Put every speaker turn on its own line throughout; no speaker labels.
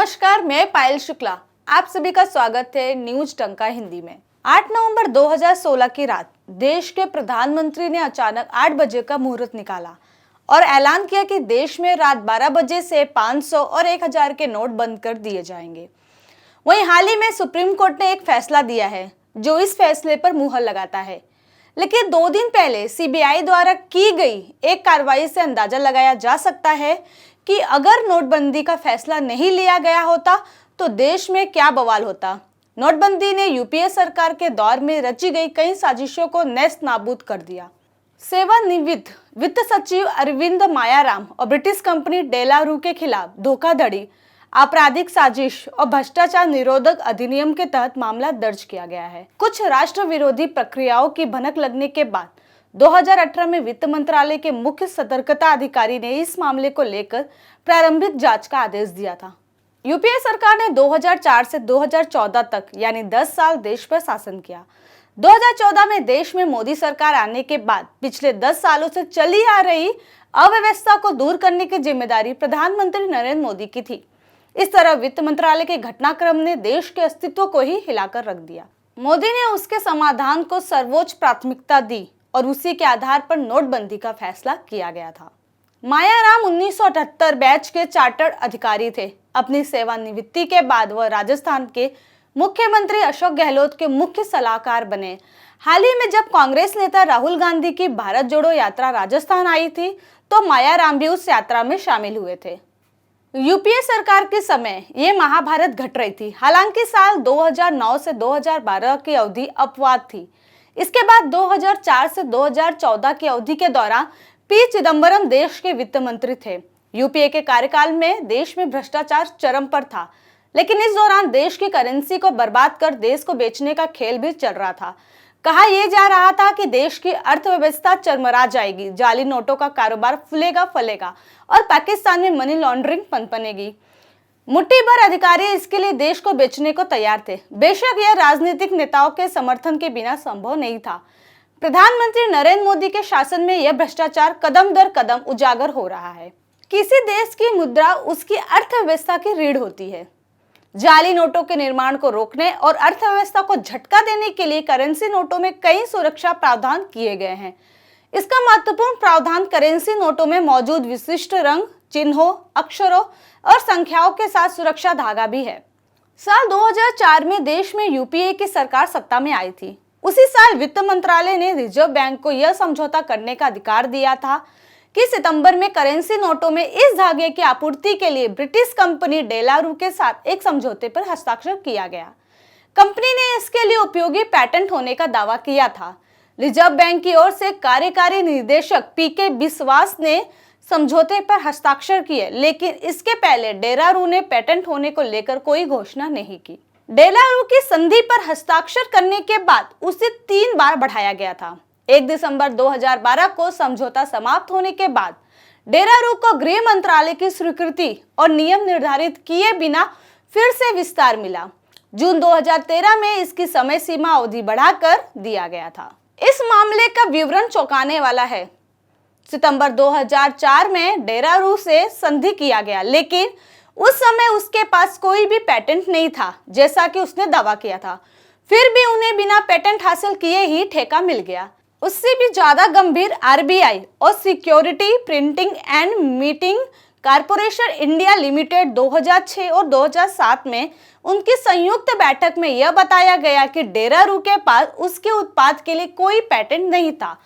नमस्कार, मैं पायल शुक्ला। आप सभी का स्वागत है न्यूज टंका हिंदी में। 8 नवंबर 2016 की रात देश के प्रधानमंत्री ने अचानक 8 बजे का मुहूर्त निकाला और ऐलान किया कि देश में रात 12 बजे से 500 और 1000 के नोट बंद कर दिए जाएंगे। वहीं हाल ही में सुप्रीम कोर्ट ने एक फैसला दिया है जो इस फैसले पर मुहर लगाता है। लेकिन 2 दिन पहले सीबीआई द्वारा की गई एक कार्रवाई से अंदाजा लगाया जा सकता है कि अगर नोटबंदी का फैसला नहीं लिया गया होता तो देश में क्या बवाल होता। नोटबंदी ने यूपीए सरकार के दौर में रची गई कई साजिशों को नेस्त नाबूद कर दिया। सेवानिवृत्त वित्त सचिव अरविंद मायाराम और ब्रिटिश कंपनी डेलारू के खिलाफ धोखाधड़ी, आपराधिक साजिश और भ्रष्टाचार निरोधक अधिनियम के तहत मामला दर्ज किया गया है। कुछ राष्ट्र विरोधी प्रक्रियाओं की भनक लगने के बाद 2018 में वित्त मंत्रालय के मुख्य सतर्कता अधिकारी ने इस मामले को लेकर प्रारंभिक जांच का आदेश दिया था। यूपीए सरकार ने 2004 से 2014 तक यानी 10 साल देश पर शासन किया। 2014 में देश में मोदी सरकार आने के बाद पिछले 10 सालों से चली आ रही अव्यवस्था को दूर करने की जिम्मेदारी प्रधानमंत्री नरेंद्र मोदी की थी। इस तरह वित्त मंत्रालय के घटनाक्रम ने देश के अस्तित्व को ही हिलाकर रख दिया। मोदी ने उसके समाधान को सर्वोच्च प्राथमिकता दी और उसी के आधार पर नोटबंदी का फैसला किया गया था। मायाराम 1978 बैच के चार्टर्ड अधिकारी थे। अपनी सेवानिवृत्ति के बाद वह राजस्थान के मुख्यमंत्री अशोक गहलोत के मुख्य सलाहकार बने। हाल ही में जब कांग्रेस नेता राहुल गांधी की भारत जोड़ो यात्रा राजस्थान आई थी तो मायाराम भी उस यात्रा में शामिल हुए थे। यूपीए सरकार के समय ये महाभारत घट रही थी। हालांकि साल 2009 से 2012 की अवधि अपवाद थी। इसके बाद 2004 से 2014 की अवधि के दौरान पी चिदंबरम देश के वित्त मंत्री थे। यूपीए के कार्यकाल में देश में भ्रष्टाचार चरम पर था, लेकिन इस दौरान देश की करेंसी को बर्बाद कर देश को बेचने का खेल भी चल रहा था। कहा यह जा रहा था कि देश की अर्थव्यवस्था चरमरा जाएगी, जाली नोटों का कारोबार फूलेगा फलेगा और पाकिस्तान में मनी लॉन्ड्रिंग पनपनेगी। मुट्ठी भर अधिकारी इसके लिए देश को बेचने को तैयार थे। बेशक यह राजनीतिक नेताओं के समर्थन के बिना संभव नहीं था। प्रधानमंत्री नरेंद्र मोदी के शासन में यह भ्रष्टाचार कदम दर कदम उजागर हो रहा है। किसी देश की मुद्रा उसकी अर्थव्यवस्था की रीढ़ होती है। जाली नोटों के निर्माण को रोकने और अर्थव्यवस्था को झटका देने के लिए करेंसी नोटों में कई सुरक्षा प्रावधान किए गए हैं। इसका महत्वपूर्ण प्रावधान करेंसी नोटों में मौजूद विशिष्ट रंग, चिन्हों, अक्षरों और संख्याओं के साथ सुरक्षा धागा भी है। साल 2004 में देश में यूपीए की सरकार सत्ता में आई थी। उसी साल वित्त मंत्रालय ने रिजर्व बैंक को यह समझौता करने का अधिकार दिया था कि सितंबर में करेंसी नोटों में इस धागे की आपूर्ति के लिए ब्रिटिश कंपनी डेलारू के साथ एक समझौते पर हस्ताक्षर किया गया। कंपनी ने इसके लिए उपयोगी पैटेंट होने का दावा किया था। रिजर्व बैंक की ओर से कार्यकारी निदेशक पीके बिस्वास ने समझौते पर हस्ताक्षर किए, लेकिन इसके पहले डेलारू ने पेटेंट होने को लेकर कोई घोषणा नहीं की। डेलारू की संधि पर हस्ताक्षर करने के बाद उसे 3 बार बढ़ाया गया था। 1 दिसंबर 2012 को समझौता समाप्त होने के बाद डेलारू को गृह मंत्रालय की स्वीकृति और नियम निर्धारित किए बिना फिर से विस्तार मिला। जून 2013 में इसकी समय सीमा अवधि बढ़ाकर दिया गया था। इस मामले का विवरण चौंकाने वाला है। सितंबर 2004 में डेलारू से संधि किया गया, लेकिन उस समय उसके पास कोई भी पेटेंट नहीं था, जैसा कि उसने दावा किया था। फिर भी उन्हें बिना पेटेंट हासिल किए ही ठेका मिल गया। उससे भी ज्यादा गंभीर आरबीआई और security printing and meeting corporation India limited 2006 और 2007 में उनकी संयुक्त बैठक में यह बताया गया कि डेलारू के पास उसके उत्पाद के लिए कोई पेटेंट नहीं था।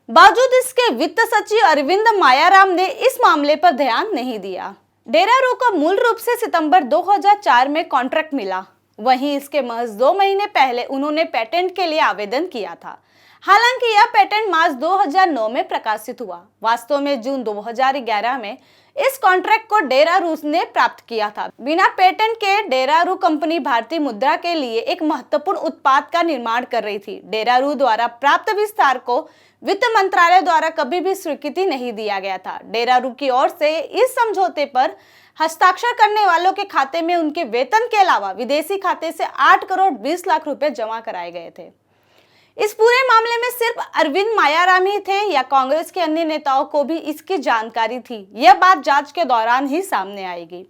बावजूद इसके वित्त सचिव अरविंद मायाराम ने इस मामले पर ध्यान नहीं दिया। डेलारू को मूल रूप से सितंबर 2004 में कॉन्ट्रैक्ट मिला। वहीं इसके महज 2 महीने पहले उन्होंने पेटेंट के लिए आवेदन किया था। हालांकि यह पेटेंट मार्च 2009 में प्रकाशित हुआ। वास्तव में जून 2011 में इस कॉन्ट्रैक्ट को डेलारू ने प्राप्त किया था। बिना पेटेंट के डेलारू कंपनी भारतीय मुद्रा के लिए एक महत्वपूर्ण उत्पाद का निर्माण कर रही थी। डेलारू द्वारा प्राप्त विस्तार को वित्त मंत्रालय द्वारा कभी भी स्वीकृति नहीं दिया गया था। डेलारू की ओर से इस समझौते पर हस्ताक्षर करने वालों के खाते में उनके वेतन के अलावा विदेशी खाते से 8 करोड़ 20 लाख रुपए जमा कराए गए थे। इस पूरे मामले में सिर्फ अरविंद मायाराम ही थे या कांग्रेस के अन्य नेताओं को भी इसकी जानकारी थी, यह बात जांच के दौरान ही सामने आएगी।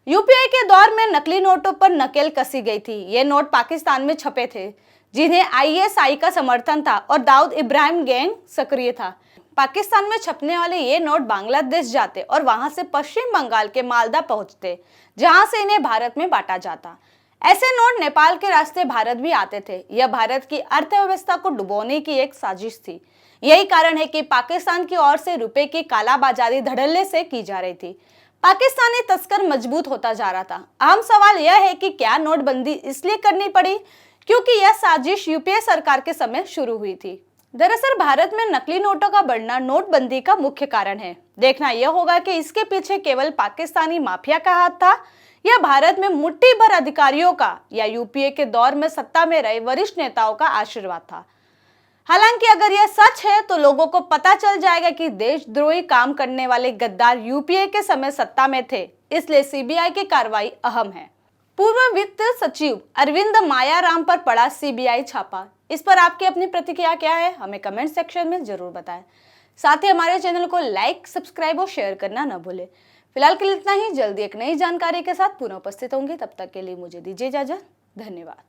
यूपीए के दौर में नकली नोटों पर नकेल कसी गई थी। ये नोट पाकिस्तान में छपे थे, जिन्हें आईएसआई का समर्थन था और दाऊद इब्राहिम गैंग सक्रिय था। पाकिस्तान में छपने वाले ये नोट बांग्लादेश जाते और वहां से पश्चिम बंगाल के मालदा पहुंचते, जहां से इन्हें भारत में बांटा जाता। ऐसे नोट नेपाल के रास्ते भारत भी आते थे। यह भारत की अर्थव्यवस्था को डुबोने की एक साजिश थी। यही कारण है कि पाकिस्तान की ओर से रुपए की कालाबाजारी धड़ल्ले से की जा रही थी। पाकिस्तानी तस्कर मजबूत होता जा रहा था। अहम सवाल यह है कि क्या नोटबंदी इसलिए करनी पड़ी क्योंकि यह साजिश यूपीए सरकार के समय शुरू हुई थी। दरअसल भारत में नकली नोटों का बढ़ना नोटबंदी का मुख्य कारण है। देखना यह होगा कि इसके पीछे केवल पाकिस्तानी माफिया का हाथ था या भारत में मुट्ठी भर अधिकारियों का या यूपीए के दौर में सत्ता में रहे वरिष्ठ नेताओं का आशीर्वाद था। हालांकि अगर यह सच है तो लोगों को पता चल जाएगा कि देशद्रोही काम करने वाले गद्दार यूपीए के समय सत्ता में थे, इसलिए सीबीआई की कार्रवाई अहम है। पूर्व वित्त सचिव अरविंद मायाराम पर पड़ा सीबीआई छापा। इस पर आपकी अपनी प्रतिक्रिया क्या है, हमें कमेंट सेक्शन में जरूर बताएं। साथ ही हमारे चैनल को लाइक, सब्सक्राइब और शेयर करना न भूलें। फिलहाल के लिए इतना ही। जल्दी एक नई जानकारी के साथ पुनः उपस्थित होंगे। तब तक के लिए मुझे दीजिए इजाजत। धन्यवाद।